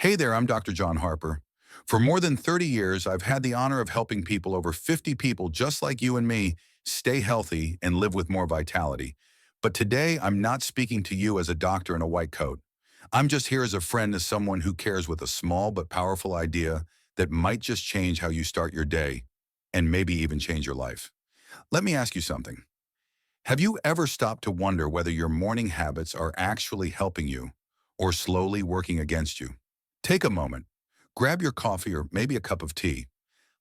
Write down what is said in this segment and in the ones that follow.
Hey there, I'm Dr. John Harper. For more than 30 years, I've had the honor of helping people, over 50 people just like you and me, stay healthy and live with more vitality. But today, I'm not speaking to you as a doctor in a white coat. I'm just here as a friend, as someone who cares with a small but powerful idea that might just change how you start your day and maybe even change your life. Let me ask you something. Have you ever stopped to wonder whether your morning habits are actually helping you or slowly working against you? Take a moment, grab your coffee or maybe a cup of tea.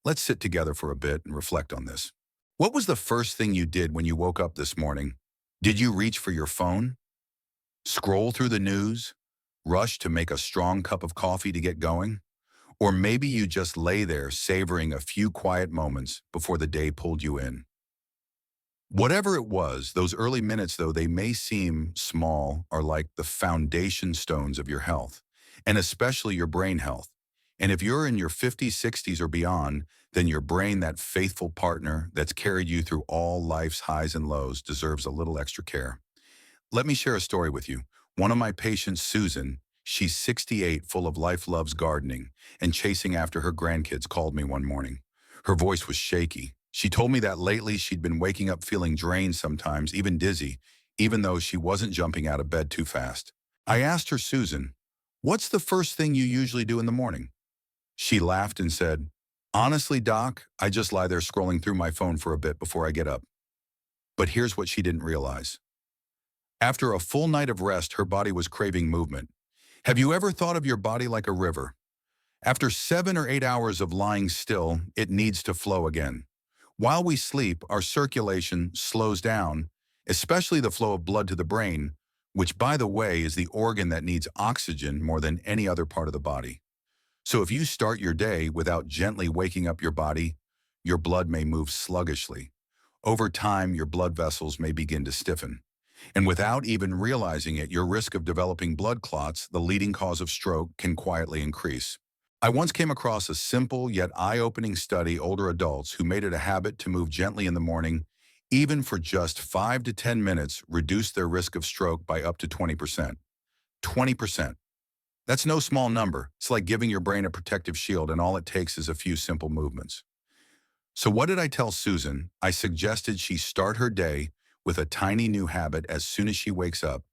Let's sit together for a bit and reflect on this. What was the first thing you did when you woke up this morning? Did you reach for your phone, scroll through the news, rush to make a strong cup of coffee to get going? Or maybe you just lay there savoring a few quiet moments before the day pulled you in. Whatever it was, those early minutes, though they may seem small, are like the foundation stones of your health, and especially your brain health. And if you're in your 50s, 60s, or beyond, then your brain, that faithful partner that's carried you through all life's highs and lows, deserves a little extra care. Let me share a story with you. One of my patients, Susan, she's 68, full of life, loves gardening, and chasing after her grandkids, called me one morning. Her voice was shaky. She told me that lately she'd been waking up feeling drained sometimes, even dizzy, even though she wasn't jumping out of bed too fast. I asked her, Susan, what's the first thing you usually do in the morning? She laughed and said, honestly, Doc, I just lie there scrolling through my phone for a bit before I get up. But here's what she didn't realize. After a full night of rest, her body was craving movement. Have you ever thought of your body like a river? After 7 or 8 hours of lying still, it needs to flow again. While we sleep, our circulation slows down, especially the flow of blood to the brain, which, by the way, is the organ that needs oxygen more than any other part of the body. So if you start your day without gently waking up your body, your blood may move sluggishly. Over time, your blood vessels may begin to stiffen. And without even realizing it, your risk of developing blood clots, the leading cause of stroke, can quietly increase. I once came across a simple yet eye-opening study, older adults who made it a habit to move gently in the morning, even for just 5 to 10 minutes, reduced their risk of stroke by up to 20%. 20%. That's no small number. It's like giving your brain a protective shield, and all it takes is a few simple movements. So what did I tell Susan? I suggested she start her day with a tiny new habit as soon as she wakes up.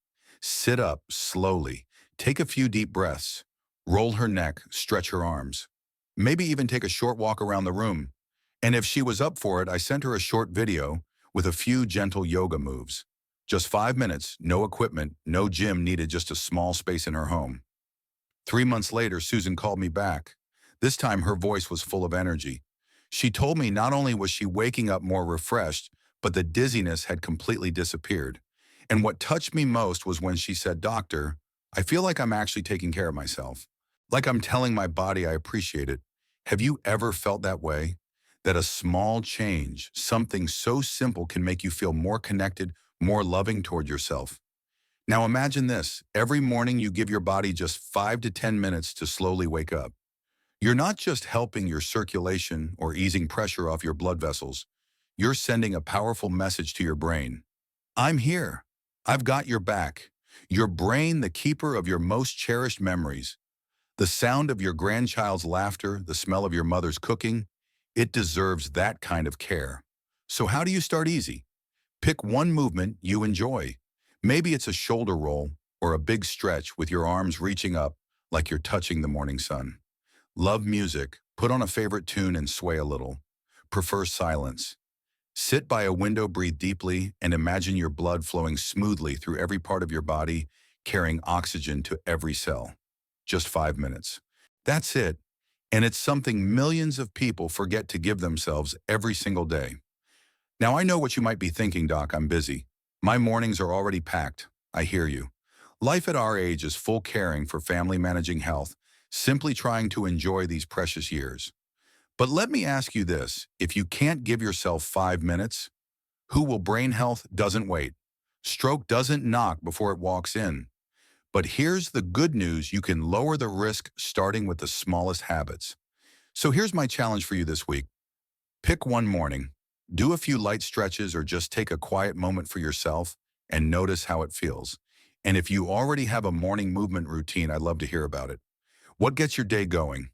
Sit up slowly, take a few deep breaths, roll her neck, stretch her arms. Maybe even take a short walk around the room. And if she was up for it, I sent her a short video with a few gentle yoga moves. Just 5 minutes, no equipment, no gym needed, just a small space in her home. 3 months later, Susan called me back. This time her voice was full of energy. She told me not only was she waking up more refreshed, but the dizziness had completely disappeared. And what touched me most was when she said, Doctor, I feel like I'm actually taking care of myself. Like I'm telling my body I appreciate it. Have you ever felt that way? That a small change, something so simple, can make you feel more connected, more loving toward yourself. Now imagine this. Every morning you give your body just 5 to 10 minutes to slowly wake up. You're not just helping your circulation or easing pressure off your blood vessels. You're sending a powerful message to your brain. I'm here. I've got your back. Your brain, the keeper of your most cherished memories. The sound of your grandchild's laughter, the smell of your mother's cooking, it deserves that kind of care. So how do you start easy? Pick one movement you enjoy. Maybe it's a shoulder roll or a big stretch with your arms reaching up like you're touching the morning sun. Love music, put on a favorite tune and sway a little. Prefer silence. Sit by a window, breathe deeply, and imagine your blood flowing smoothly through every part of your body, carrying oxygen to every cell. Just 5 minutes. That's it. And it's something millions of people forget to give themselves every single day. Now, I know what you might be thinking, Doc, I'm busy. My mornings are already packed. I hear you. Life at our age is full, caring for family, managing health, simply trying to enjoy these precious years. But let me ask you this. If you can't give yourself 5 minutes, who will? Brain health doesn't wait. Stroke doesn't knock before it walks in. But here's the good news. You can lower the risk starting with the smallest habits. So here's my challenge for you this week. Pick one morning, do a few light stretches, or just take a quiet moment for yourself and notice how it feels. And if you already have a morning movement routine, I'd love to hear about it. What gets your day going?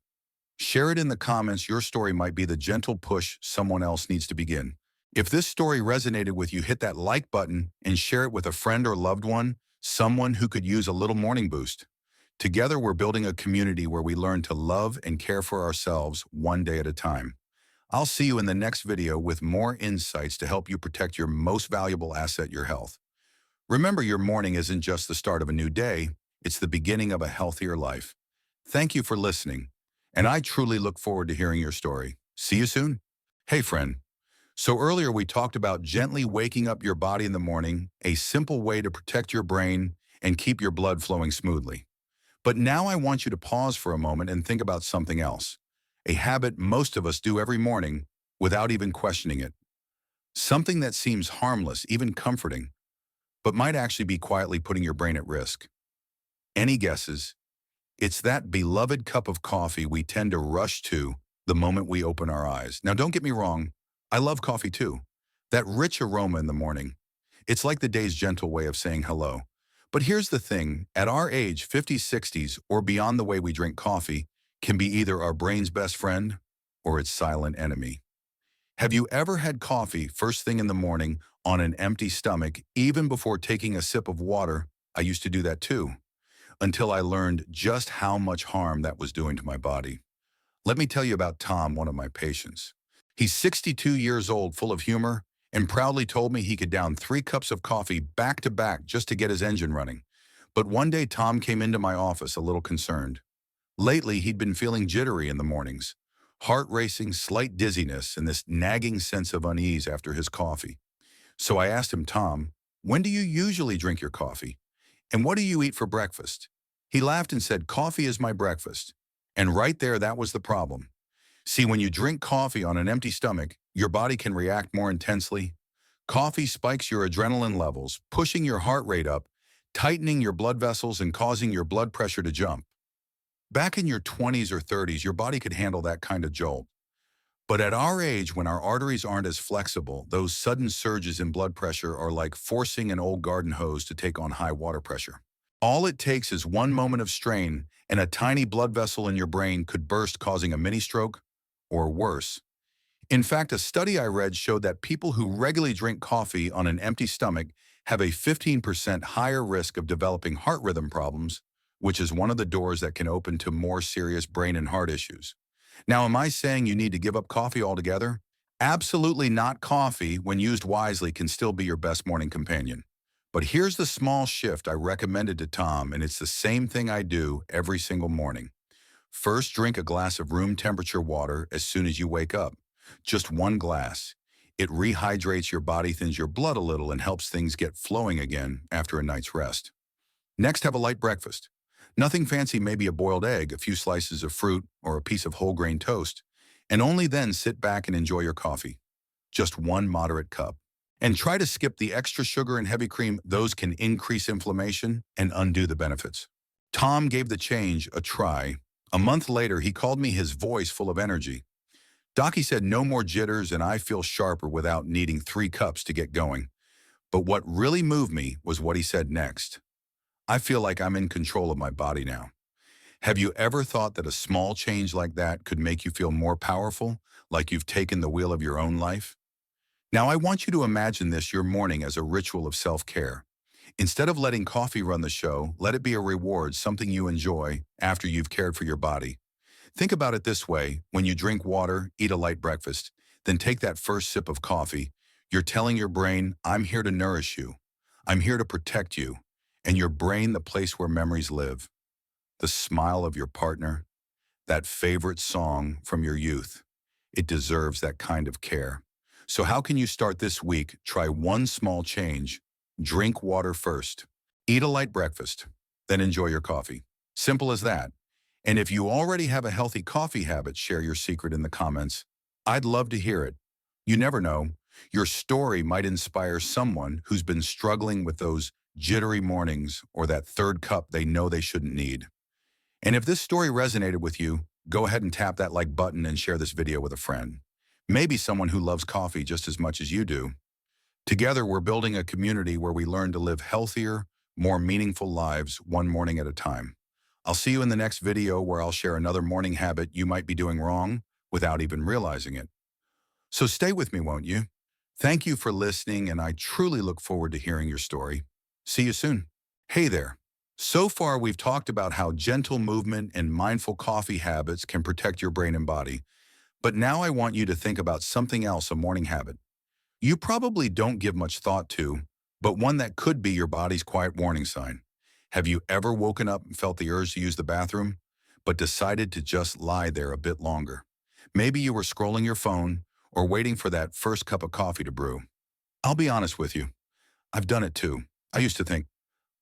Share it in the comments. Your story might be the gentle push someone else needs to begin. If this story resonated with you, hit that like button and share it with a friend or loved one, someone who could use a little morning boost. Together, we're building a community where we learn to love and care for ourselves one day at a time. I'll see you in the next video with more insights to help you protect your most valuable asset, your health. Remember, your morning isn't just the start of a new day, it's the beginning of a healthier life. Thank you for listening, and I truly look forward to hearing your story. See you soon. Hey, friend. So earlier we talked about gently waking up your body in the morning, a simple way to protect your brain and keep your blood flowing smoothly. But now I want you to pause for a moment and think about something else, a habit most of us do every morning without even questioning it. Something that seems harmless, even comforting, but might actually be quietly putting your brain at risk. Any guesses? It's that beloved cup of coffee we tend to rush to the moment we open our eyes. Now, don't get me wrong, I love coffee too. That rich aroma in the morning. It's like the day's gentle way of saying hello. But here's the thing, at our age, 50s, 60s, or beyond, the way we drink coffee can be either our brain's best friend or its silent enemy. Have you ever had coffee first thing in the morning on an empty stomach, even before taking a sip of water? I used to do that too, until I learned just how much harm that was doing to my body. Let me tell you about Tom, one of my patients. He's 62 years old, full of humor, and proudly told me he could down 3 cups of coffee back to back just to get his engine running. But one day, Tom came into my office a little concerned. Lately, he'd been feeling jittery in the mornings, heart racing, slight dizziness, and this nagging sense of unease after his coffee. So I asked him, Tom, when do you usually drink your coffee? And what do you eat for breakfast? He laughed and said, coffee is my breakfast. And right there, that was the problem. See, when you drink coffee on an empty stomach, your body can react more intensely. Coffee spikes your adrenaline levels, pushing your heart rate up, tightening your blood vessels, and causing your blood pressure to jump. Back in your 20s or 30s, your body could handle that kind of jolt. But at our age, when our arteries aren't as flexible, those sudden surges in blood pressure are like forcing an old garden hose to take on high water pressure. All it takes is one moment of strain, and a tiny blood vessel in your brain could burst, causing a mini stroke, or worse. In fact, a study I read showed that people who regularly drink coffee on an empty stomach have a 15% higher risk of developing heart rhythm problems, which is one of the doors that can open to more serious brain and heart issues. Now, am I saying you need to give up coffee altogether? Absolutely not. Coffee, when used wisely, can still be your best morning companion. But here's the small shift I recommended to Tom, and it's the same thing I do every single morning. First, drink a glass of room temperature water as soon as you wake up. Just one glass. It rehydrates your body, thins your blood a little, and helps things get flowing again after a night's rest. Next, have a light breakfast. Nothing fancy, maybe a boiled egg, a few slices of fruit, or a piece of whole grain toast. And only then sit back and enjoy your coffee. Just one moderate cup. And try to skip the extra sugar and heavy cream. Those can increase inflammation and undo the benefits. Tom gave the change a try. A month later, he called me, his voice full of energy. Doc, he said, no more jitters, and I feel sharper without needing 3 cups to get going. But what really moved me was what he said next. I feel like I'm in control of my body now. Have you ever thought that a small change like that could make you feel more powerful, like you've taken the wheel of your own life? Now, I want you to imagine this your morning as a ritual of self-care. Instead of letting coffee run the show, let it be a reward, something you enjoy after you've cared for your body. Think about it this way: when you drink water, eat a light breakfast, then take that first sip of coffee, you're telling your brain, I'm here to nourish you. I'm here to protect you. And your brain, the place where memories live. The smile of your partner, that favorite song from your youth. It deserves that kind of care. So how can you start this week? Try one small change. Drink water first. Eat a light breakfast. Then enjoy your coffee. Simple as that. And if you already have a healthy coffee habit, share your secret in the comments. I'd love to hear it. You never know. Your story might inspire someone who's been struggling with those jittery mornings or that 3rd cup they know they shouldn't need. And if this story resonated with you, go ahead and tap that like button and share this video with a friend. Maybe someone who loves coffee just as much as you do. Together, we're building a community where we learn to live healthier, more meaningful lives one morning at a time. I'll see you in the next video where I'll share another morning habit you might be doing wrong without even realizing it. So stay with me, won't you? Thank you for listening, and I truly look forward to hearing your story. See you soon. Hey there. So far, we've talked about how gentle movement and mindful coffee habits can protect your brain and body. But now I want you to think about something else, a morning habit you probably don't give much thought to, but one that could be your body's quiet warning sign. Have you ever woken up and felt the urge to use the bathroom, but decided to just lie there a bit longer? Maybe you were scrolling your phone or waiting for that first cup of coffee to brew. I'll be honest with you, I've done it too. I used to think,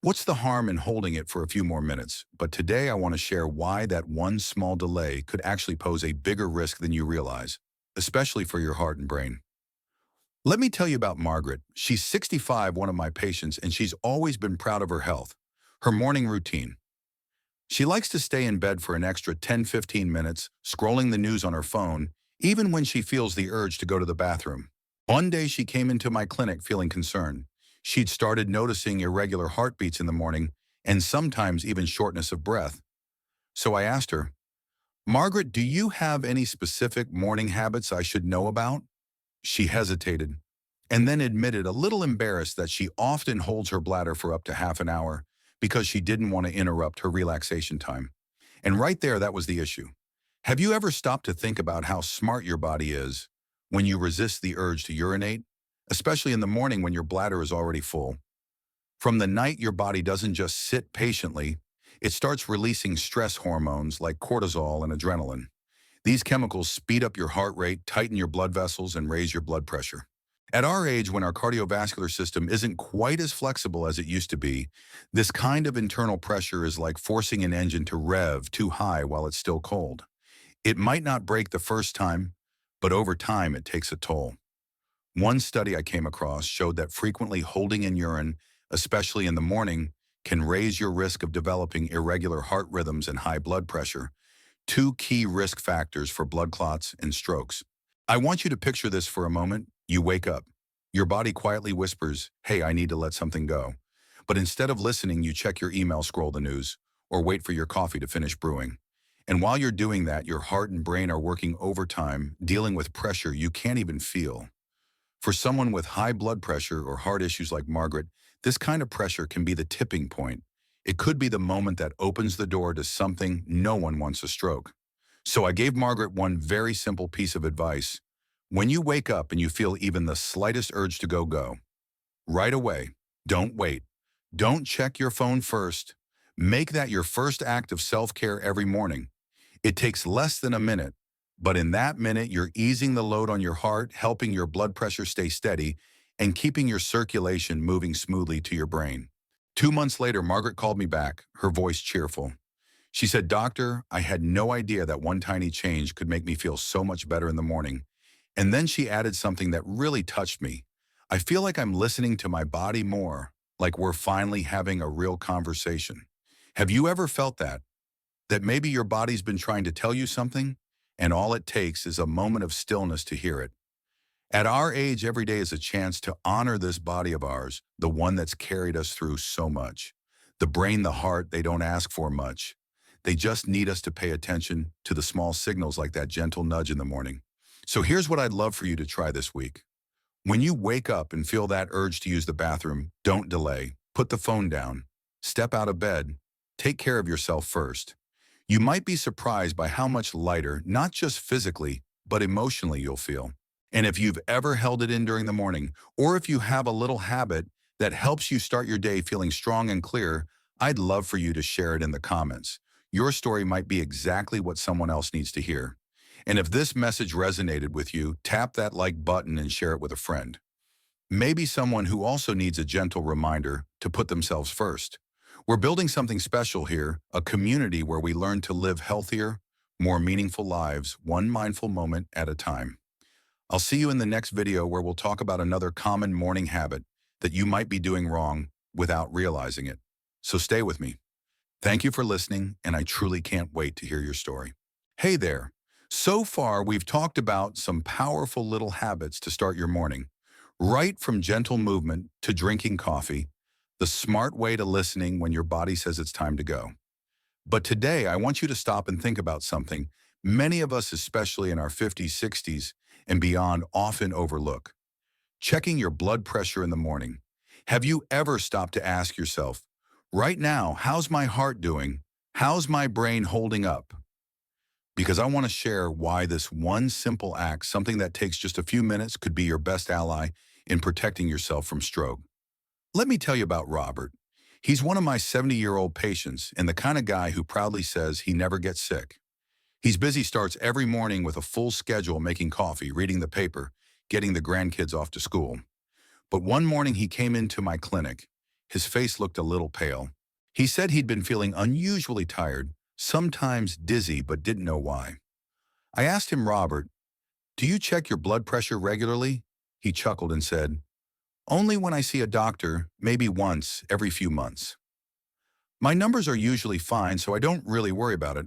what's the harm in holding it for a few more minutes? But today I want to share why that one small delay could actually pose a bigger risk than you realize, especially for your heart and brain. Let me tell you about Margaret. She's 65, one of my patients, and she's always been proud of her health. Her morning routine. She likes to stay in bed for an extra 10-15 minutes, scrolling the news on her phone, even when she feels the urge to go to the bathroom. One day she came into my clinic feeling concerned. She'd started noticing irregular heartbeats in the morning, and sometimes even shortness of breath. So I asked her, "Margaret, do you have any specific morning habits I should know about?" She hesitated, and then admitted, a little embarrassed, that she often holds her bladder for up to half an hour because she didn't want to interrupt her relaxation time. And right there, that was the issue. Have you ever stopped to think about how smart your body is when you resist the urge to urinate, especially in the morning when your bladder is already full? From the night, your body doesn't just sit patiently, it starts releasing stress hormones like cortisol and adrenaline. These chemicals speed up your heart rate, tighten your blood vessels, and raise your blood pressure. At our age, when our cardiovascular system isn't quite as flexible as it used to be, this kind of internal pressure is like forcing an engine to rev too high while it's still cold. It might not break the first time, but over time it takes a toll. One study I came across showed that frequently holding in urine, especially in the morning, can raise your risk of developing irregular heart rhythms and high blood pressure, two key risk factors for blood clots and strokes. I want you to picture this for a moment. You wake up. Your body quietly whispers, "Hey, I need to let something go." But instead of listening, you check your email, scroll the news, or wait for your coffee to finish brewing. And while you're doing that, your heart and brain are working overtime, dealing with pressure you can't even feel. For someone with high blood pressure or heart issues like Margaret, this kind of pressure can be the tipping point. It could be the moment that opens the door to something no one wants: a stroke. So I gave Margaret one very simple piece of advice. When you wake up and you feel even the slightest urge to go. Right away. Don't wait. Don't check your phone first. Make that your first act of self-care every morning. It takes less than a minute, but in that minute, you're easing the load on your heart, helping your blood pressure stay steady, and keeping your circulation moving smoothly to your brain. 2 months later, Margaret called me back, her voice cheerful. She said, "Doctor, I had no idea that one tiny change could make me feel so much better in the morning." And then she added something that really touched me. "I feel like I'm listening to my body more, like we're finally having a real conversation." Have you ever felt that? That maybe your body's been trying to tell you something, and all it takes is a moment of stillness to hear it. At our age, every day is a chance to honor this body of ours, the one that's carried us through so much. The brain, the heart, they don't ask for much. They just need us to pay attention to the small signals, like that gentle nudge in the morning. So here's what I'd love for you to try this week. When you wake up and feel that urge to use the bathroom, don't delay. Put the phone down. Step out of bed. Take care of yourself first. You might be surprised by how much lighter, not just physically, but emotionally, you'll feel. And if you've ever held it in during the morning, or if you have a little habit that helps you start your day feeling strong and clear, I'd love for you to share it in the comments. Your story might be exactly what someone else needs to hear. And if this message resonated with you, tap that like button and share it with a friend. Maybe someone who also needs a gentle reminder to put themselves first. We're building something special here, a community where we learn to live healthier, more meaningful lives, one mindful moment at a time. I'll see you in the next video, where we'll talk about another common morning habit that you might be doing wrong without realizing it. So stay with me. Thank you for listening, and I truly can't wait to hear your story. Hey there. So far, we've talked about some powerful little habits to start your morning. Right from gentle movement to drinking coffee, the smart way to listening when your body says it's time to go. But today, I want you to stop and think about something many of us, especially in our 50s, 60s, and beyond, often overlook. Checking your blood pressure in the morning. Have you ever stopped to ask yourself, right now, how's my heart doing? How's my brain holding up? Because I want to share why this one simple act, something that takes just a few minutes, could be your best ally in protecting yourself from stroke. Let me tell you about Robert. He's one of my 70-year-old patients and the kind of guy who proudly says he never gets sick. He's busy starts every morning with a full schedule, making coffee, reading the paper, getting the grandkids off to school. But one morning he came into my clinic. His face looked a little pale. He said he'd been feeling unusually tired, sometimes dizzy, but didn't know why. I asked him, Robert, do you check your blood pressure regularly? He chuckled and said, only when I see a doctor, maybe once every few months. My numbers are usually fine, so I don't really worry about it.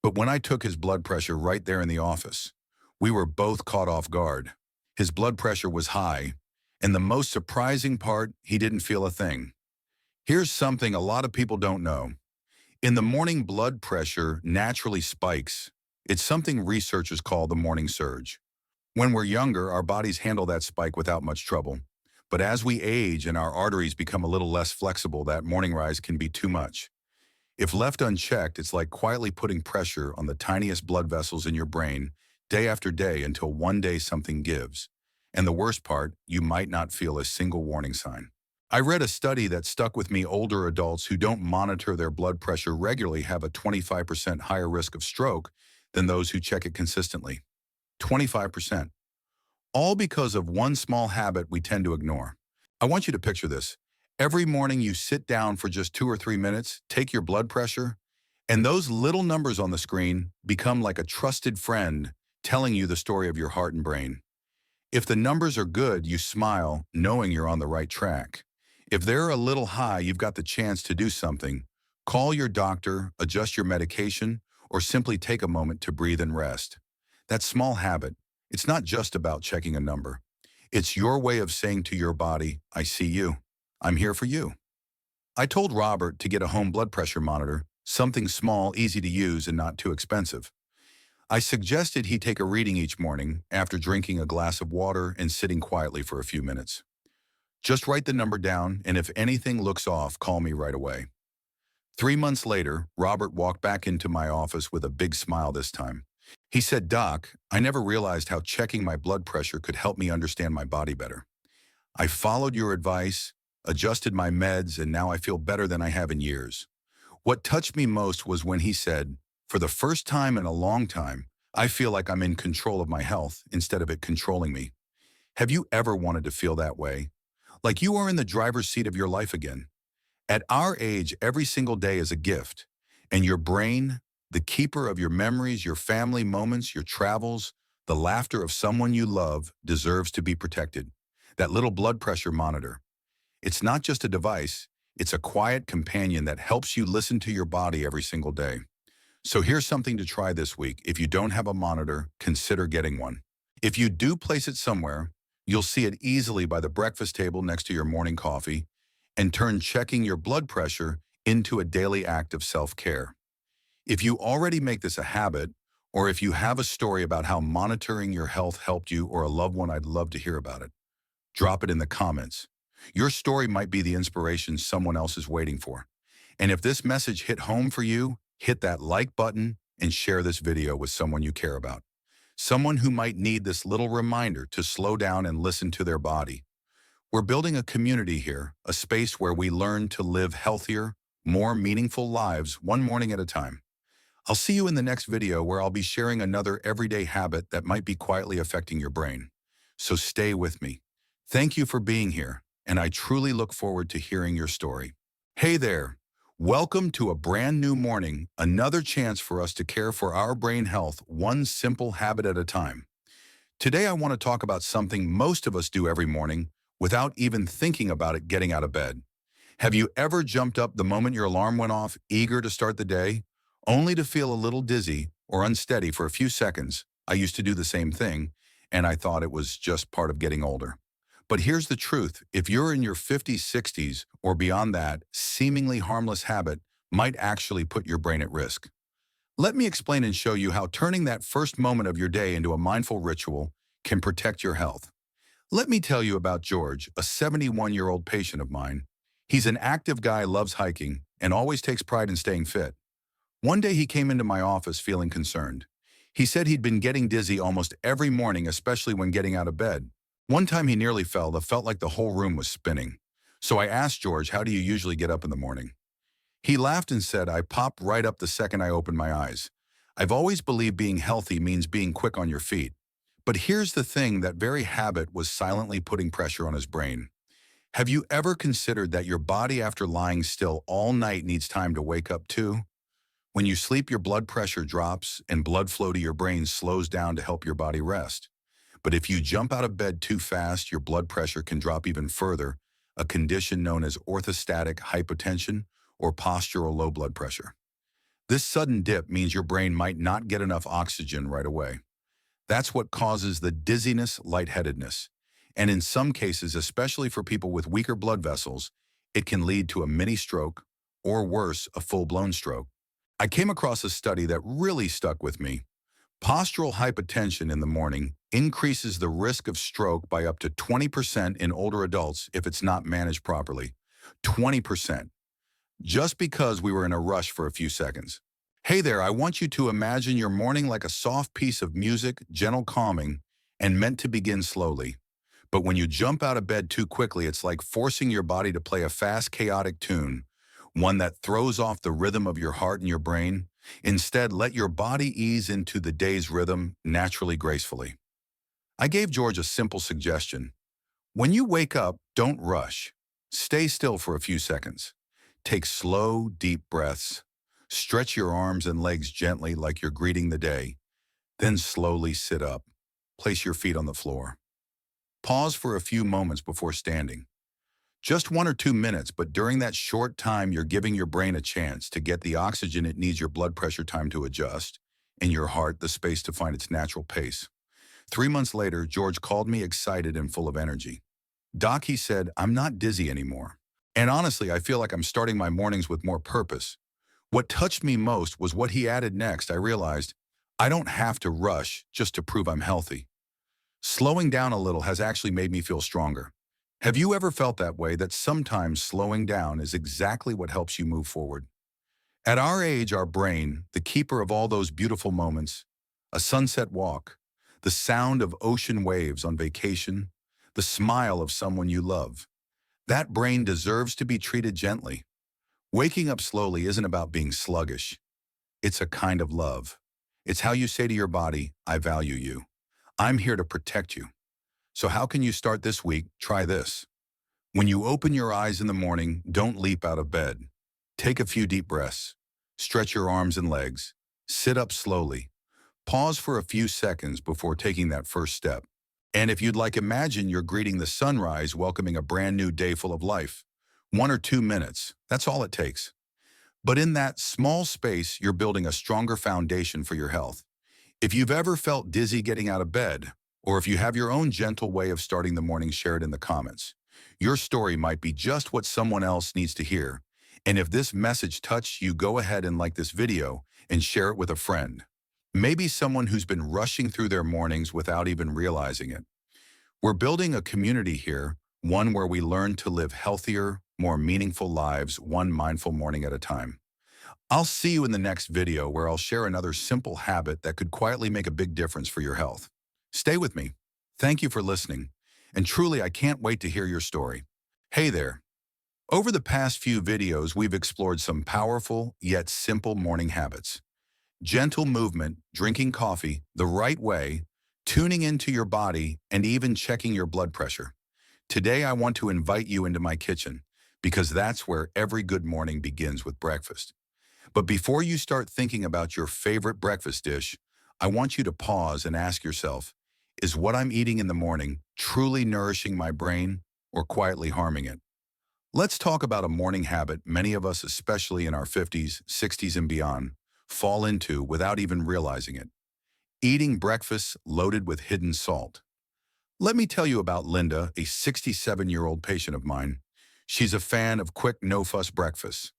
But when I took his blood pressure right there in the office, we were both caught off guard. His blood pressure was high, and the most surprising part, he didn't feel a thing. Here's something a lot of people don't know. In the morning, blood pressure naturally spikes. It's something researchers call the morning surge. When we're younger, our bodies handle that spike without much trouble. But as we age and our arteries become a little less flexible, that morning rise can be too much. If left unchecked, it's like quietly putting pressure on the tiniest blood vessels in your brain day after day until one day something gives. And the worst part, you might not feel a single warning sign. I read a study that stuck with me. Older adults who don't monitor their blood pressure regularly have a 25% higher risk of stroke than those who check it consistently. 25%. All because of one small habit we tend to ignore. I want you to picture this. Every morning you sit down for just 2 or 3 minutes, take your blood pressure, and those little numbers on the screen become like a trusted friend telling you the story of your heart and brain. If the numbers are good, you smile, knowing you're on the right track. If they're a little high, you've got the chance to do something. Call your doctor, adjust your medication, or simply take a moment to breathe and rest. That small habit, it's not just about checking a number. It's your way of saying to your body, I see you. I'm here for you. I told Robert to get a home blood pressure monitor, something small, easy to use, and not too expensive. I suggested he take a reading each morning after drinking a glass of water and sitting quietly for a few minutes. Just write the number down, and if anything looks off, call me right away. 3 months later, Robert walked back into my office with a big smile this time. He said, Doc, I never realized how checking my blood pressure could help me understand my body better. I followed your advice, adjusted my meds, and now I feel better than I have in years. What touched me most was when he said, for the first time in a long time, I feel like I'm in control of my health instead of it controlling me. Have you ever wanted to feel that way? Like you are in the driver's seat of your life again. At our age, every single day is a gift, and your brain, the keeper of your memories, your family moments, your travels, the laughter of someone you love, deserves to be protected. That little blood pressure monitor. It's not just a device, it's a quiet companion that helps you listen to your body every single day. So here's something to try this week. If you don't have a monitor, consider getting one. If you do place it somewhere, you'll see it easily by the breakfast table next to your morning coffee, and turn checking your blood pressure into a daily act of self-care. If you already make this a habit, or if you have a story about how monitoring your health helped you or a loved one, I'd love to hear about it. Drop it in the comments. Your story might be the inspiration someone else is waiting for. And if this message hit home for you, hit that like button and share this video with someone you care about. Someone who might need this little reminder to slow down and listen to their body. We're building a community here, a space where we learn to live healthier, more meaningful lives one morning at a time. I'll see you in the next video where I'll be sharing another everyday habit that might be quietly affecting your brain. So stay with me. Thank you for being here, and I truly look forward to hearing your story. Hey there. Welcome to a brand new morning, another chance for us to care for our brain health one simple habit at a time. Today I want to talk about something most of us do every morning without even thinking about it getting out of bed. Have you ever jumped up the moment your alarm went off, eager to start the day, only to feel a little dizzy or unsteady for a few seconds? I used to do the same thing, and I thought it was just part of getting older. But here's the truth. If you're in your 50s, 60s, or beyond, that seemingly harmless habit might actually put your brain at risk. Let me explain and show you how turning that first moment of your day into a mindful ritual can protect your health. Let me tell you about George, a 71-year-old patient of mine. He's an active guy, loves hiking, and always takes pride in staying fit. One day he came into my office feeling concerned. He said he'd been getting dizzy almost every morning, especially when getting out of bed. One time he nearly fell. It felt like the whole room was spinning. So I asked George, how do you usually get up in the morning? He laughed and said, I pop right up the second I open my eyes. I've always believed being healthy means being quick on your feet. But here's the thing, that very habit was silently putting pressure on his brain. Have you ever considered that your body after lying still all night needs time to wake up too? When you sleep, your blood pressure drops and blood flow to your brain slows down to help your body rest. But if you jump out of bed too fast, your blood pressure can drop even further, a condition known as orthostatic hypotension or postural low blood pressure. This sudden dip means your brain might not get enough oxygen right away. That's what causes the dizziness, lightheadedness. And in some cases, especially for people with weaker blood vessels, it can lead to a mini stroke or worse, a full-blown stroke. I came across a study that really stuck with me. Postural hypotension in the morning increases the risk of stroke by up to 20% in older adults if it's not managed properly. 20%. Just because we were in a rush for a few seconds. Hey there, I want you to imagine your morning like a soft piece of music, gentle, calming, and meant to begin slowly. But when you jump out of bed too quickly, it's like forcing your body to play a fast, chaotic tune, one that throws off the rhythm of your heart and your brain. Instead, let your body ease into the day's rhythm naturally, gracefully. I gave George a simple suggestion. When you wake up, don't rush. Stay still for a few seconds. Take slow, deep breaths. Stretch your arms and legs gently like you're greeting the day. Then slowly sit up. Place your feet on the floor. Pause for a few moments before standing. Just 1 or 2 minutes, but during that short time, you're giving your brain a chance to get the oxygen it needs, your blood pressure time to adjust, and your heart the space to find its natural pace. 3 months later, George called me excited and full of energy. Doc, he said, I'm not dizzy anymore. And honestly, I feel like I'm starting my mornings with more purpose. What touched me most was what he added next. I realized I don't have to rush just to prove I'm healthy. Slowing down a little has actually made me feel stronger. Have you ever felt that way, that sometimes slowing down is exactly what helps you move forward? At our age, our brain, the keeper of all those beautiful moments, a sunset walk, the sound of ocean waves on vacation, the smile of someone you love, that brain deserves to be treated gently. Waking up slowly isn't about being sluggish. It's a kind of love. It's how you say to your body, I value you. I'm here to protect you. So how can you start this week? Try this. When you open your eyes in the morning, don't leap out of bed. Take a few deep breaths. Stretch your arms and legs. Sit up slowly. Pause for a few seconds before taking that first step. And if you'd like, imagine you're greeting the sunrise, welcoming a brand new day full of life. 1 or 2 minutes, that's all it takes. But in that small space, you're building a stronger foundation for your health. If you've ever felt dizzy getting out of bed, or if you have your own gentle way of starting the morning, share it in the comments. Your story might be just what someone else needs to hear. And if this message touched you, go ahead and like this video and share it with a friend. Maybe someone who's been rushing through their mornings without even realizing it. We're building a community here, one where we learn to live healthier, more meaningful lives, one mindful morning at a time. I'll see you in the next video, where I'll share another simple habit that could quietly make a big difference for your health. Stay with me. Thank you for listening. And truly, I can't wait to hear your story. Hey there. Over the past few videos, we've explored some powerful yet simple morning habits. Gentle movement, drinking coffee the right way, tuning into your body, and even checking your blood pressure. Today, I want to invite you into my kitchen, because that's where every good morning begins, with breakfast. But before you start thinking about your favorite breakfast dish, I want you to pause and ask yourself, is what I'm eating in the morning truly nourishing my brain or quietly harming it? Let's talk about a morning habit many of us, especially in our 50s, 60s, and beyond, fall into without even realizing it. Eating breakfast loaded with hidden salt. Let me tell you about Linda, a 67-year-old patient of mine. She's a fan of quick, no-fuss breakfasts.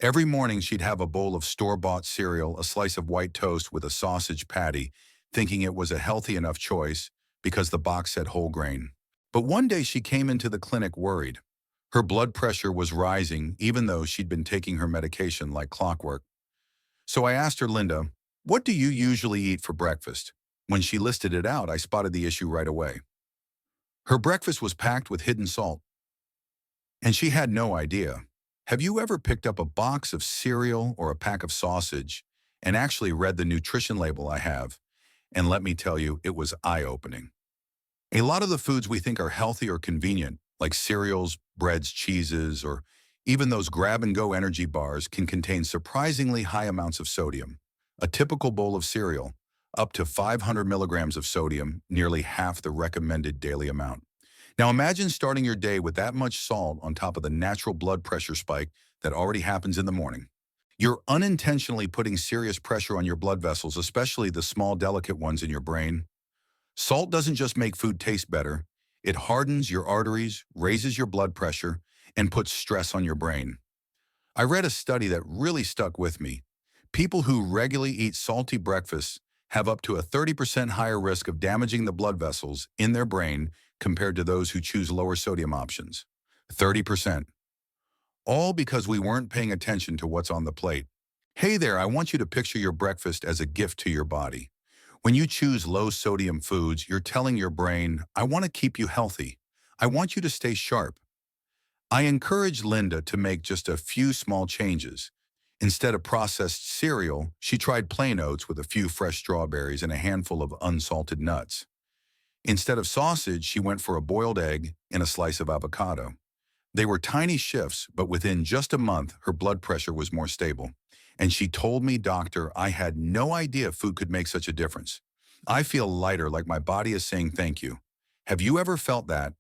Every morning she'd have a bowl of store-bought cereal, a slice of white toast with a sausage patty, thinking it was a healthy enough choice because the box said whole grain. But one day she came into the clinic worried. Her blood pressure was rising even though she'd been taking her medication like clockwork. So I asked her, Linda, what do you usually eat for breakfast? When she listed it out, I spotted the issue right away. Her breakfast was packed with hidden salt, and she had no idea. Have you ever picked up a box of cereal or a pack of sausage and actually read the nutrition label I have? And let me tell you, it was eye-opening. A lot of the foods we think are healthy or convenient, like cereals, breads, cheeses, or even those grab-and-go energy bars, can contain surprisingly high amounts of sodium. A typical bowl of cereal, up to 500 milligrams of sodium, nearly half the recommended daily amount. Now imagine starting your day with that much salt on top of the natural blood pressure spike that already happens in the morning. You're unintentionally putting serious pressure on your blood vessels, especially the small, delicate ones in your brain. Salt doesn't just make food taste better, it hardens your arteries, raises your blood pressure, and puts stress on your brain. I read a study that really stuck with me. People who regularly eat salty breakfasts have up to a 30% higher risk of damaging the blood vessels in their brain compared to those who choose lower sodium options. 30%. All because we weren't paying attention to what's on the plate. Hey there, I want you to picture your breakfast as a gift to your body. When you choose low-sodium foods, you're telling your brain, I want to keep you healthy. I want you to stay sharp. I encouraged Linda to make just a few small changes. Instead of processed cereal, she tried plain oats with a few fresh strawberries and a handful of unsalted nuts. Instead of sausage, she went for a boiled egg and a slice of avocado. They were tiny shifts, but within just a month, her blood pressure was more stable. And she told me, Doctor, I had no idea food could make such a difference. I feel lighter, like my body is saying thank you. Have you ever felt that?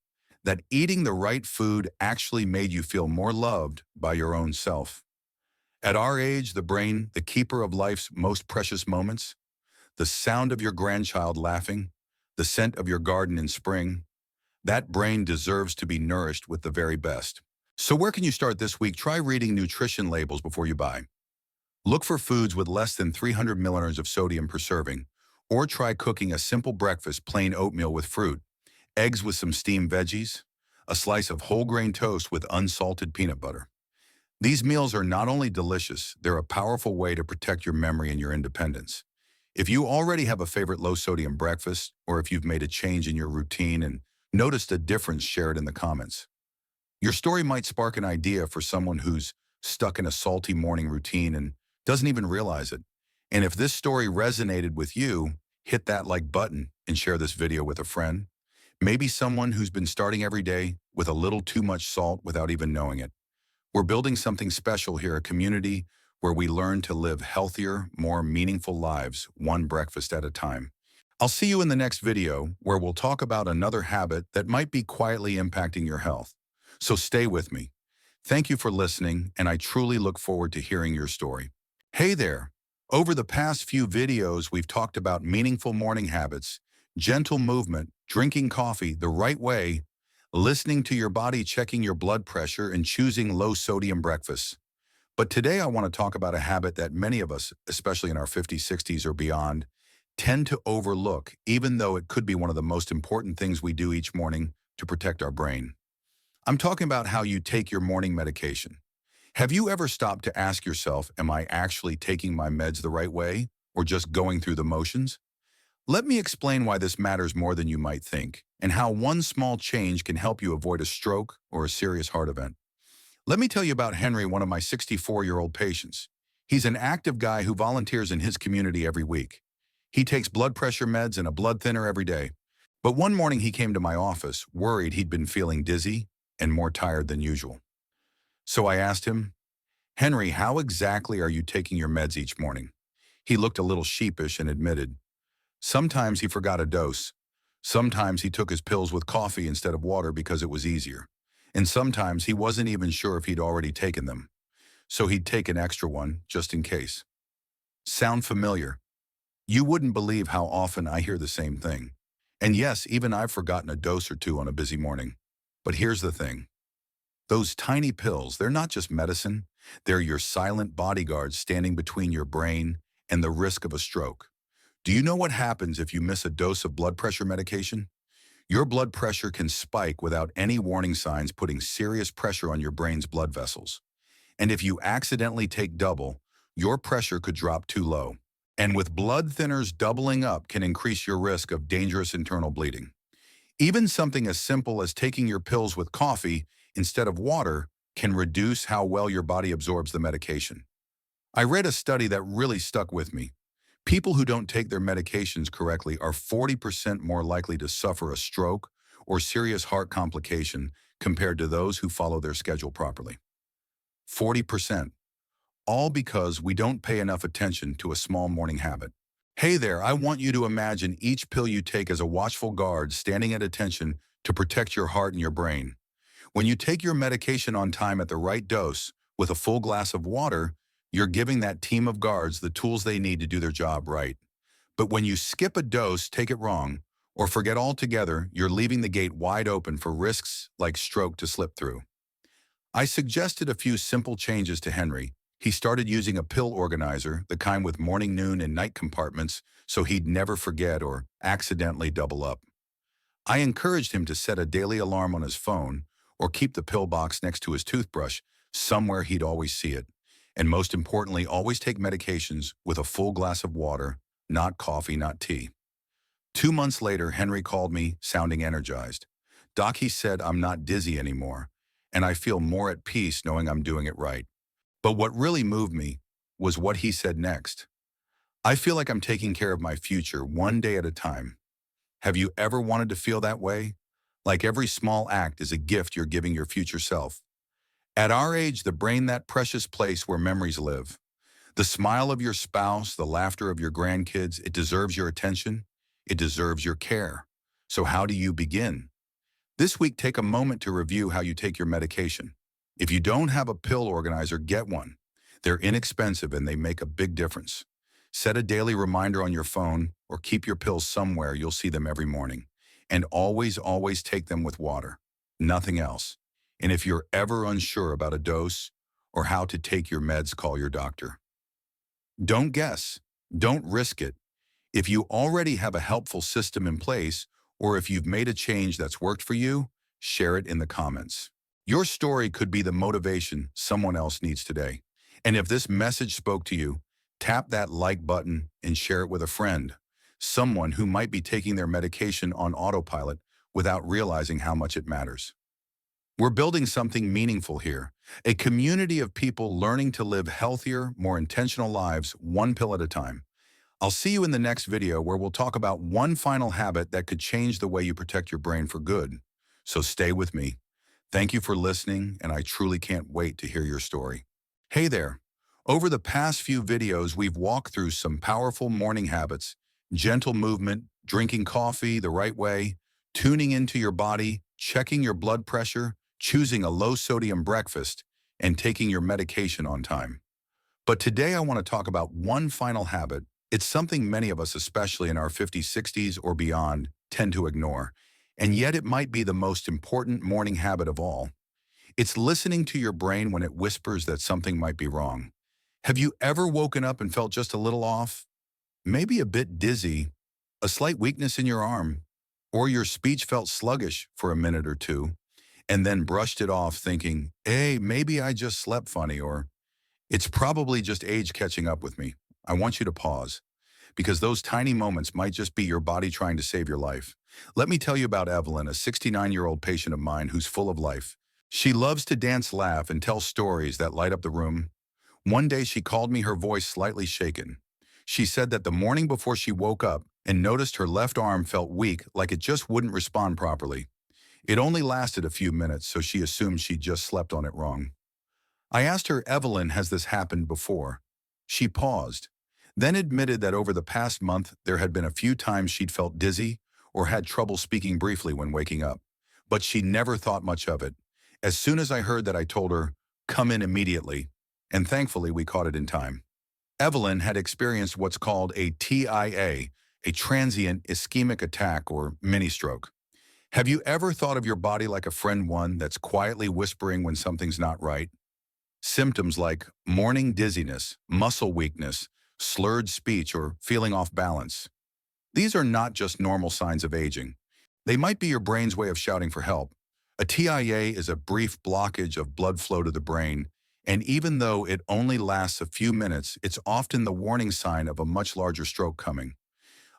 That eating the right food actually made you feel more loved by your own self? At our age, the brain, the keeper of life's most precious moments, the sound of your grandchild laughing, the scent of your garden in spring, that brain deserves to be nourished with the very best. So where can you start this week? Try reading nutrition labels before you buy. Look for foods with less than 300 milliliters of sodium per serving, or try cooking a simple breakfast, plain oatmeal with fruit, eggs with some steamed veggies, a slice of whole grain toast with unsalted peanut butter. These meals are not only delicious, they're a powerful way to protect your memory and your independence. If you already have a favorite low-sodium breakfast, or if you've made a change in your routine and noticed a difference, share it in the comments. Your story might spark an idea for someone who's stuck in a salty morning routine and doesn't even realize it. And if this story resonated with you, hit that like button and share this video with a friend. Maybe someone who's been starting every day with a little too much salt without even knowing it. We're building something special here, a community where we learn to live healthier, more meaningful lives, one breakfast at a time. I'll see you in the next video where we'll talk about another habit that might be quietly impacting your health. So stay with me. Thank you for listening, and I truly look forward to hearing your story. Hey there! Over the past few videos, we've talked about meaningful morning habits, gentle movement, drinking coffee the right way, listening to your body, checking your blood pressure, and choosing low-sodium breakfasts. But today I want to talk about a habit that many of us, especially in our 50s, 60s, or beyond, tend to overlook, even though it could be one of the most important things we do each morning to protect our brain. I'm talking about how you take your morning medication. Have you ever stopped to ask yourself, am I actually taking my meds the right way, or just going through the motions? Let me explain why this matters more than you might think, and how one small change can help you avoid a stroke or a serious heart event. Let me tell you about Henry, one of my 64-year-old patients. He's an active guy who volunteers in his community every week. He takes blood pressure meds and a blood thinner every day. But one morning he came to my office, worried he'd been feeling dizzy and more tired than usual. So I asked him, Henry, how exactly are you taking your meds each morning? He looked a little sheepish and admitted, sometimes he forgot a dose. Sometimes he took his pills with coffee instead of water because it was easier. And sometimes he wasn't even sure if he'd already taken them. So he'd take an extra one just in case. Sound familiar? You wouldn't believe how often I hear the same thing. And yes, even I've forgotten a dose or two on a busy morning. But here's the thing. Those tiny pills, they're not just medicine. They're your silent bodyguards standing between your brain and the risk of a stroke. Do you know what happens if you miss a dose of blood pressure medication? Your blood pressure can spike without any warning signs, putting serious pressure on your brain's blood vessels. And if you accidentally take double, your pressure could drop too low. And with blood thinners, doubling up can increase your risk of dangerous internal bleeding. Even something as simple as taking your pills with coffee instead of water can reduce how well your body absorbs the medication. I read a study that really stuck with me. People who don't take their medications correctly are 40% more likely to suffer a stroke or serious heart complication compared to those who follow their schedule properly. 40%. All because we don't pay enough attention to a small morning habit. Hey there, I want you to imagine each pill you take as a watchful guard standing at attention to protect your heart and your brain. When you take your medication on time at the right dose, with a full glass of water, you're giving that team of guards the tools they need to do their job right. But when you skip a dose, take it wrong, or forget altogether, you're leaving the gate wide open for risks like stroke to slip through. I suggested a few simple changes to Henry. He started using a pill organizer, the kind with morning, noon, and night compartments, so he'd never forget or accidentally double up. I encouraged him to set a daily alarm on his phone or keep the pill box next to his toothbrush, somewhere he'd always see it. And most importantly, always take medications with a full glass of water, not coffee, not tea. 2 months later, Henry called me, sounding energized. Doc, he said, I'm not dizzy anymore, and I feel more at peace knowing I'm doing it right. But what really moved me was what he said next. I feel like I'm taking care of my future one day at a time. Have you ever wanted to feel that way? Like every small act is a gift you're giving your future self. At our age, the brain, that precious place where memories live. The smile of your spouse, the laughter of your grandkids, it deserves your attention. It deserves your care. So how do you begin? This week, take a moment to review how you take your medication. If you don't have a pill organizer, get one. They're inexpensive and they make a big difference. Set a daily reminder on your phone or keep your pills somewhere you'll see them every morning. And always, always take them with water. Nothing else. And if you're ever unsure about a dose or how to take your meds, call your doctor. Don't guess. Don't risk it. If you already have a helpful system in place, or if you've made a change that's worked for you, share it in the comments. Your story could be the motivation someone else needs today. And if this message spoke to you, tap that like button and share it with a friend, someone who might be taking their medication on autopilot without realizing how much it matters. We're building something meaningful here, a community of people learning to live healthier, more intentional lives, one pill at a time. I'll see you in the next video where we'll talk about one final habit that could change the way you protect your brain for good. So stay with me. Thank you for listening, and I truly can't wait to hear your story. Hey there. Over the past few videos, we've walked through some powerful morning habits: gentle movement, drinking coffee the right way, tuning into your body, checking your blood pressure, choosing a low-sodium breakfast, and taking your medication on time. But today I want to talk about one final habit. It's something many of us, especially in our 50s, 60s, or beyond, tend to ignore. And yet it might be the most important morning habit of all. It's listening to your brain when it whispers that something might be wrong. Have you ever woken up and felt just a little off? Maybe a bit dizzy, a slight weakness in your arm, or your speech felt sluggish for a minute or two, and then brushed it off thinking, hey, maybe I just slept funny, or it's probably just age catching up with me. I want you to pause, because those tiny moments might just be your body trying to save your life. Let me tell you about Evelyn, a 69-year-old patient of mine who's full of life. She loves to dance, laugh, and tell stories that light up the room. One day she called me, her voice slightly shaken. She said that the morning before she woke up and noticed her left arm felt weak, like it just wouldn't respond properly. It only lasted a few minutes, so she assumed she'd just slept on it wrong. I asked her, Evelyn, has this happened before? She paused, then admitted that over the past month there had been a few times she'd felt dizzy or had trouble speaking briefly when waking up. But she never thought much of it. As soon as I heard that, I told her, come in immediately, and thankfully we caught it in time. Evelyn had experienced what's called a TIA, a transient ischemic attack or mini-stroke. Have you ever thought of your body like a friend, one that's quietly whispering when something's not right? Symptoms like morning dizziness, muscle weakness, slurred speech, or feeling off balance. These are not just normal signs of aging. They might be your brain's way of shouting for help. A TIA is a brief blockage of blood flow to the brain, and even though it only lasts a few minutes, it's often the warning sign of a much larger stroke coming.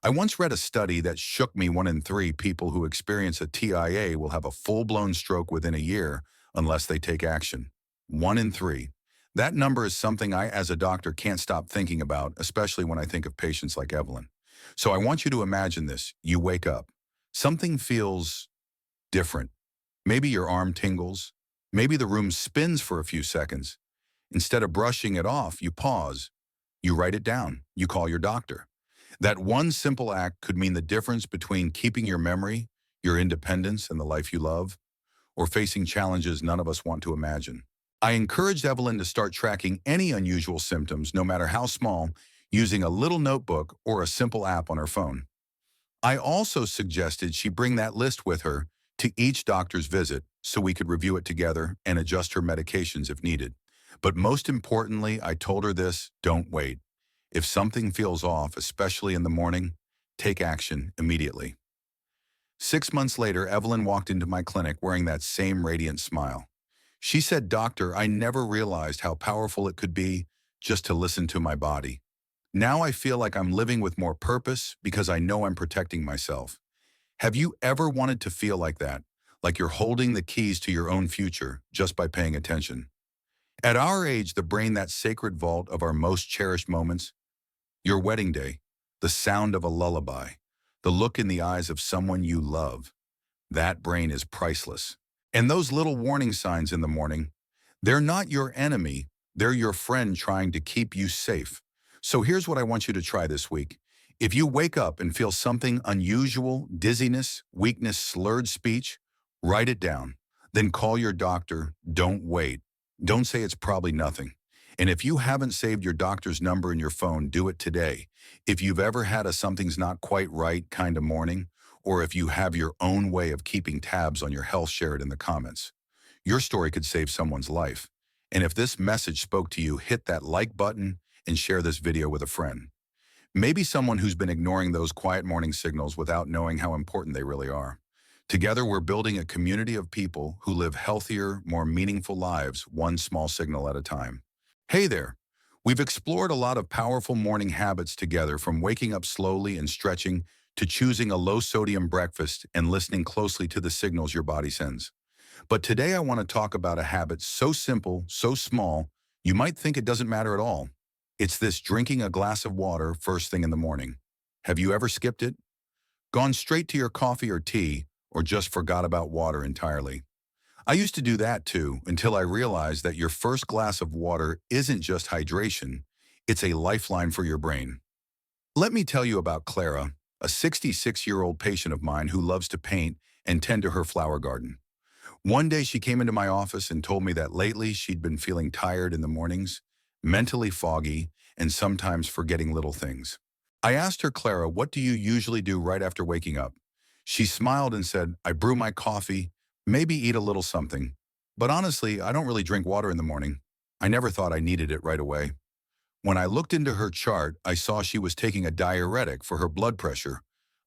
I once read a study that shook me. 1 in 3 people who experience a TIA will have a full-blown stroke within a year unless they take action. 1 in 3. That number is something I, as a doctor, can't stop thinking about, especially when I think of patients like Evelyn. So I want you to imagine this. You wake up. Something feels different. Maybe your arm tingles. Maybe the room spins for a few seconds. Instead of brushing it off, you pause. You write it down. You call your doctor. That one simple act could mean the difference between keeping your memory, your independence, and the life you love, or facing challenges none of us want to imagine. I encouraged Evelyn to start tracking any unusual symptoms, no matter how small, using a little notebook or a simple app on her phone. I also suggested she bring that list with her to each doctor's visit so we could review it together and adjust her medications if needed. But most importantly, I told her this: don't wait. If something feels off, especially in the morning, take action immediately. 6 months later, Evelyn walked into my clinic wearing that same radiant smile. She said, "Doctor, I never realized how powerful it could be just to listen to my body. Now I feel like I'm living with more purpose because I know I'm protecting myself." Have you ever wanted to feel like that? Like you're holding the keys to your own future just by paying attention? At our age, the brain, that sacred vault of our most cherished moments, your wedding day, the sound of a lullaby, the look in the eyes of someone you love, that brain is priceless. And those little warning signs in the morning, they're not your enemy, they're your friend trying to keep you safe. So here's what I want you to try this week. If you wake up and feel something unusual, dizziness, weakness, slurred speech, write it down. Then call your doctor. Don't wait. Don't say it's probably nothing. And if you haven't saved your doctor's number in your phone, do it today. If you've ever had a something's not quite right kind of morning, or if you have your own way of keeping tabs on your health, share it in the comments. Your story could save someone's life. And if this message spoke to you, hit that like button and share this video with a friend. Maybe someone who's been ignoring those quiet morning signals without knowing how important they really are. Together, we're building a community of people who live healthier, more meaningful lives, one small signal at a time. Hey there! We've explored a lot of powerful morning habits together, from waking up slowly and stretching to choosing a low-sodium breakfast and listening closely to the signals your body sends. But today I want to talk about a habit so simple, so small, you might think it doesn't matter at all. It's this: drinking a glass of water first thing in the morning. Have you ever skipped it? Gone straight to your coffee or tea, or just forgot about water entirely? I used to do that too, until I realized that your first glass of water isn't just hydration, it's a lifeline for your brain. Let me tell you about Clara, a 66-year-old patient of mine who loves to paint and tend to her flower garden. One day she came into my office and told me that lately she'd been feeling tired in the mornings, mentally foggy, and sometimes forgetting little things. I asked her, "Clara, what do you usually do right after waking up?" She smiled and said, "I brew my coffee, maybe eat a little something. But honestly, I don't really drink water in the morning. I never thought I needed it right away." When I looked into her chart, I saw she was taking a diuretic for her blood pressure,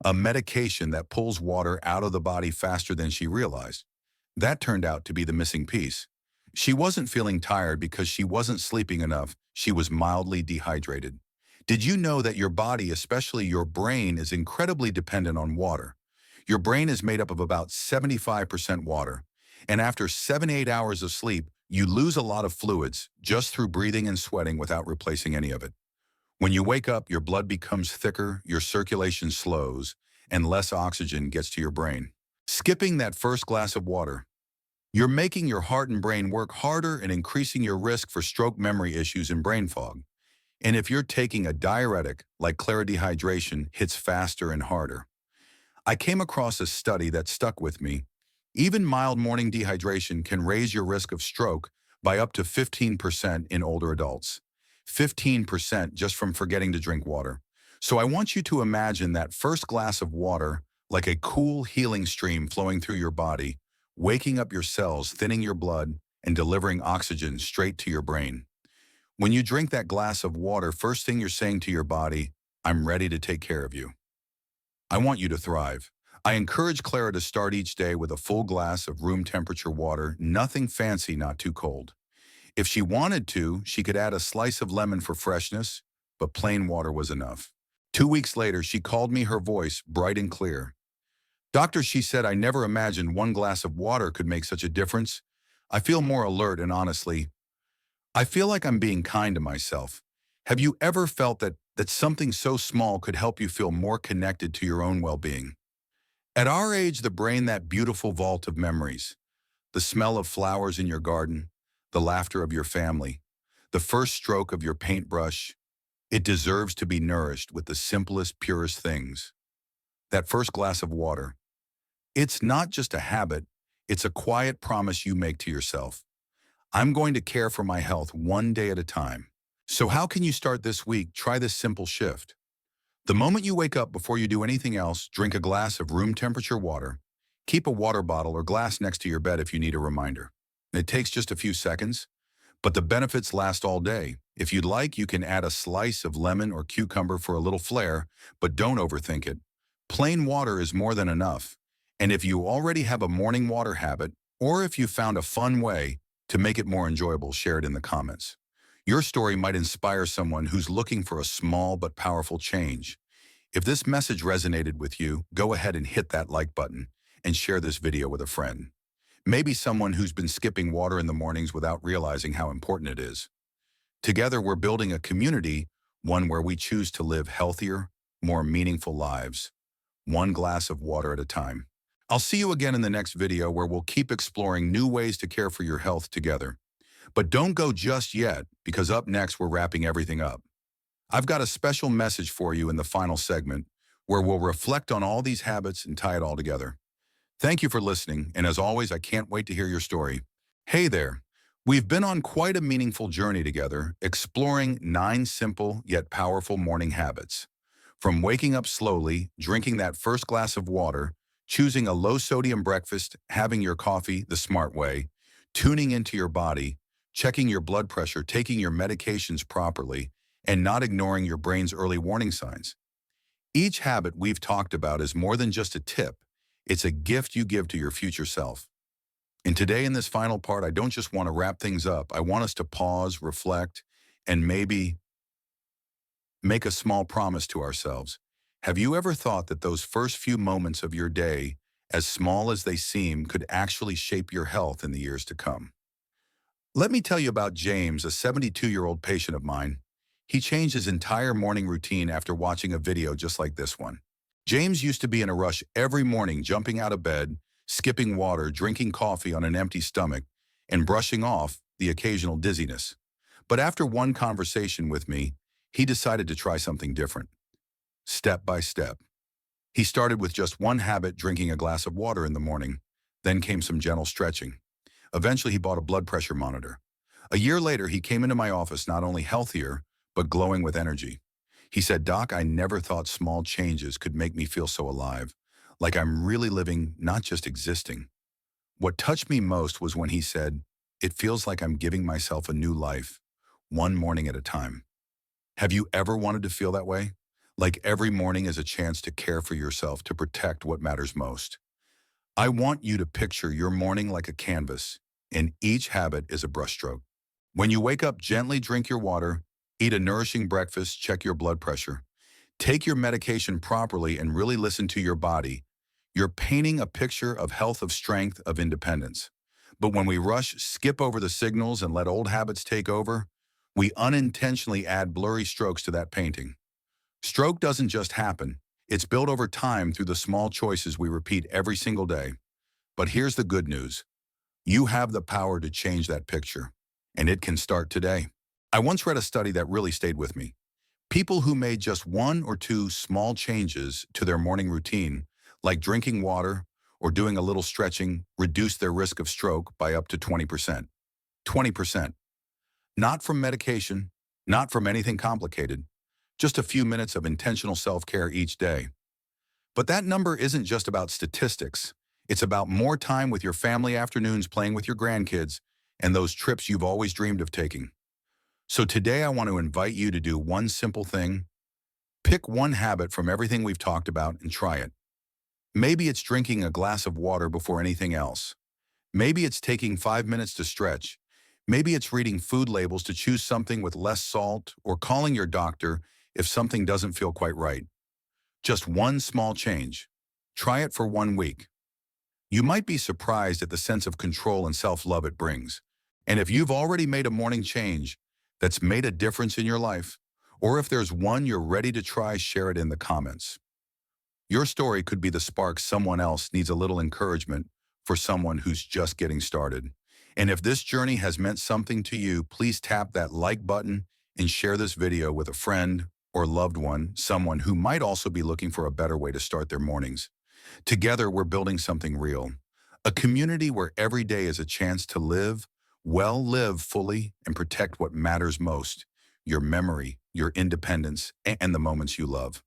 a medication that pulls water out of the body faster than she realized. That turned out to be the missing piece. She wasn't feeling tired because she wasn't sleeping enough. She was mildly dehydrated. Did you know that your body, especially your brain, is incredibly dependent on water? Your brain is made up of about 75% water. And after 7 to 8 hours of sleep, you lose a lot of fluids just through breathing and sweating without replacing any of it. When you wake up, your blood becomes thicker, your circulation slows, and less oxygen gets to your brain. Skipping that first glass of water, you're making your heart and brain work harder and increasing your risk for stroke, memory issues, and brain fog. And if you're taking a diuretic, like Clara, dehydration hits faster and harder. I came across a study that stuck with me. Even mild morning dehydration can raise your risk of stroke by up to 15% in older adults. 15% just from forgetting to drink water. So I want you to imagine that first glass of water like a cool, healing stream flowing through your body, waking up your cells, thinning your blood, and delivering oxygen straight to your brain. When you drink that glass of water, first thing you're saying to your body, I'm ready to take care of you. I want you to thrive. I encourage Clara to start each day with a full glass of room temperature water, nothing fancy, not too cold. If she wanted to, she could add a slice of lemon for freshness, but plain water was enough. 2 weeks later, she called me, her voice bright and clear. Doctor, she said, I never imagined one glass of water could make such a difference. I feel more alert and honestly, I feel like I'm being kind to myself. Have you ever felt that something so small could help you feel more connected to your own well-being? At our age, the brain, that beautiful vault of memories, the smell of flowers in your garden, the laughter of your family, the first stroke of your paintbrush, it deserves to be nourished with the simplest, purest things. That first glass of water. It's not just a habit, it's a quiet promise you make to yourself. I'm going to care for my health one day at a time. So how can you start this week? Try this simple shift. The moment you wake up, before you do anything else, drink a glass of room temperature water. Keep a water bottle or glass next to your bed if you need a reminder. It takes just a few seconds, but the benefits last all day. If you'd like, you can add a slice of lemon or cucumber for a little flair, but don't overthink it. Plain water is more than enough. And if you already have a morning water habit, or if you found a fun way to make it more enjoyable, share it in the comments. Your story might inspire someone who's looking for a small but powerful change. If this message resonated with you, go ahead and hit that like button and share this video with a friend. Maybe someone who's been skipping water in the mornings without realizing how important it is. Together, we're building a community, one where we choose to live healthier, more meaningful lives, one glass of water at a time. I'll see you again in the next video, where we'll keep exploring new ways to care for your health together. But don't go just yet, because up next we're wrapping everything up. I've got a special message for you in the final segment, where we'll reflect on all these habits and tie it all together. Thank you for listening, and as always, I can't wait to hear your story. Hey there! We've been on quite a meaningful journey together, exploring 9 simple yet powerful morning habits. From waking up slowly, drinking that first glass of water, choosing a low-sodium breakfast, having your coffee the smart way, tuning into your body, checking your blood pressure, taking your medications properly, and not ignoring your brain's early warning signs. Each habit we've talked about is more than just a tip. It's a gift you give to your future self. And today, in this final part, I don't just want to wrap things up. I want us to pause, reflect, and maybe make a small promise to ourselves. Have you ever thought that those first few moments of your day, as small as they seem, could actually shape your health in the years to come? Let me tell you about James, a 72-year-old patient of mine. He changed his entire morning routine after watching a video just like this one. James used to be in a rush every morning, jumping out of bed, skipping water, drinking coffee on an empty stomach, and brushing off the occasional dizziness. But after one conversation with me, he decided to try something different. Step by step. He started with just one habit, drinking a glass of water in the morning. Then came some gentle stretching. Eventually, he bought a blood pressure monitor. A year later, he came into my office not only healthier, but glowing with energy. He said, "Doc, I never thought small changes could make me feel so alive, like I'm really living, not just existing." What touched me most was when he said, "It feels like I'm giving myself a new life, one morning at a time." Have you ever wanted to feel that way? Like every morning is a chance to care for yourself, to protect what matters most. I want you to picture your morning like a canvas, and each habit is a brushstroke. When you wake up, gently drink your water, eat a nourishing breakfast, check your blood pressure, take your medication properly, and really listen to your body. You're painting a picture of health, of strength, of independence. But when we rush, skip over the signals, and let old habits take over, we unintentionally add blurry strokes to that painting. Stroke doesn't just happen. It's built over time through the small choices we repeat every single day. But here's the good news. You have the power to change that picture, and it can start today. I once read a study that really stayed with me. People who made just 1 or 2 small changes to their morning routine, like drinking water or doing a little stretching, reduced their risk of stroke by up to 20%. 20%. Not from medication, not from anything complicated, just a few minutes of intentional self-care each day. But that number isn't just about statistics. It's about more time with your family, afternoons playing with your grandkids, and those trips you've always dreamed of taking. So today I want to invite you to do one simple thing. Pick one habit from everything we've talked about and try it. Maybe it's drinking a glass of water before anything else. Maybe it's taking 5 minutes to stretch. Maybe it's reading food labels to choose something with less salt or calling your doctor if something doesn't feel quite right. Just one small change. Try it for 1 week. You might be surprised at the sense of control and self-love it brings. And if you've already made a morning change that's made a difference in your life, or if there's one you're ready to try, share it in the comments. Your story could be the spark someone else needs, a little encouragement for someone who's just getting started. And if this journey has meant something to you, please tap that like button and share this video with a friend or loved one, someone who might also be looking for a better way to start their mornings. Together, we're building something real, a community where every day is a chance to live, well, live fully, and protect what matters most, your memory, your independence, and the moments you love.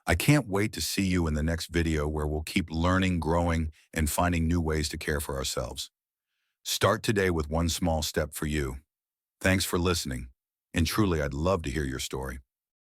I can't wait to see you in the next video where we'll keep learning, growing, and finding new ways to care for ourselves. Start today with one small step for you. Thanks for listening, and truly, I'd love to hear your story.